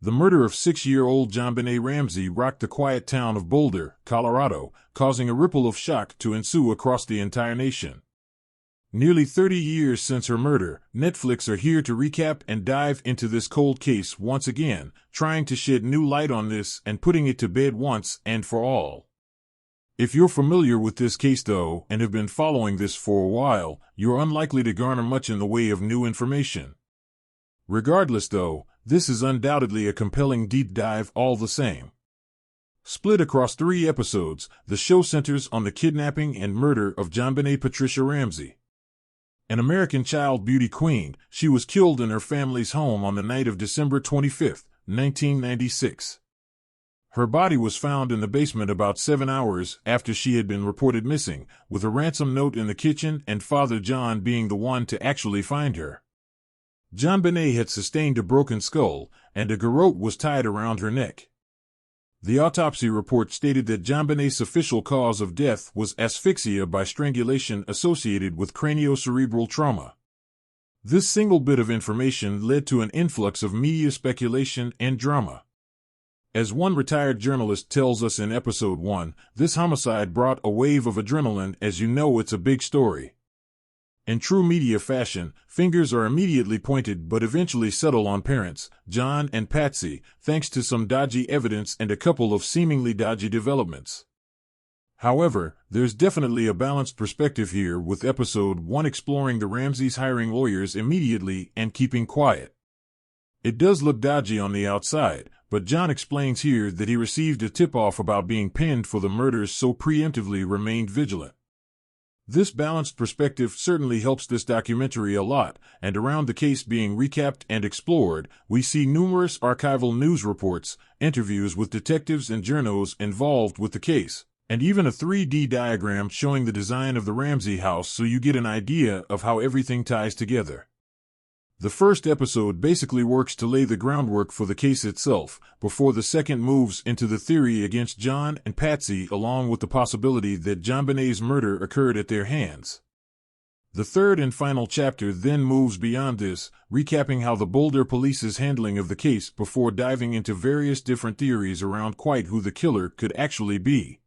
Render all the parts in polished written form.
The murder of 6-year-old JonBenét Ramsey rocked the quiet town of Boulder, Colorado, causing a ripple of shock to ensue across the entire nation. Nearly 30 years since her murder, Netflix are here to recap and dive into this cold case once again, trying to shed new light on this and putting it to bed once and for all. If you're familiar with this case, though, and have been following this for a while, you're unlikely to garner much in the way of new information. Regardless, though, this is undoubtedly a compelling deep dive all the same. Split across 3 episodes, the show centers on the kidnapping and murder of JonBenét Patricia Ramsey. An American child beauty queen, she was killed in her family's home on the night of December 25, 1996. Her body was found in the basement about 7 hours after she had been reported missing, with a ransom note in the kitchen and Father John being the one to actually find her. JonBenét had sustained a broken skull, and a garrote was tied around her neck. The autopsy report stated that JonBenét's official cause of death was asphyxia by strangulation associated with craniocerebral trauma. This single bit of information led to an influx of media speculation and drama. As one retired journalist tells us in episode 1, this homicide brought a wave of adrenaline, as you know it's a big story. In true media fashion, fingers are immediately pointed but eventually settle on parents, John and Patsy, thanks to some dodgy evidence and a couple of seemingly dodgy developments. However, there's definitely a balanced perspective here, with episode 1 exploring the Ramseys hiring lawyers immediately and keeping quiet. It does look dodgy on the outside, but John explains here that he received a tip-off about being pinned for the murders, so preemptively remained vigilant. This balanced perspective certainly helps this documentary a lot, and around the case being recapped and explored, we see numerous archival news reports, interviews with detectives and journos involved with the case, and even a 3D diagram showing the design of the Ramsey house so you get an idea of how everything ties together. The first episode basically works to lay the groundwork for the case itself, before the second moves into the theory against John and Patsy, along with the possibility that JonBenét's murder occurred at their hands. The third and final chapter then moves beyond this, recapping how the Boulder police's handling of the case before diving into various different theories around quite who the killer could actually be.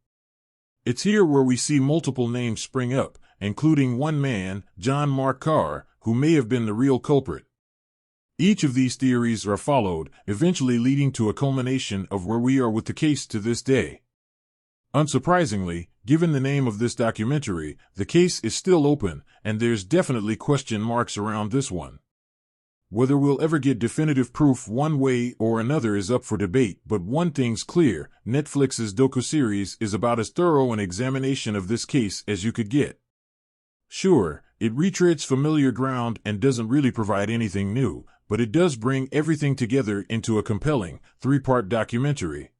It's here where we see multiple names spring up, including one man, John Mark Carr, who may have been the real culprit. Each of these theories are followed, eventually leading to a culmination of where we are with the case to this day. Unsurprisingly, given the name of this documentary, the case is still open, and there's definitely question marks around this one. Whether we'll ever get definitive proof one way or another is up for debate, but one thing's clear: Netflix's docuseries is about as thorough an examination of this case as you could get. Sure, it retreads familiar ground and doesn't really provide anything new, but it does bring everything together into a compelling, 3-part documentary.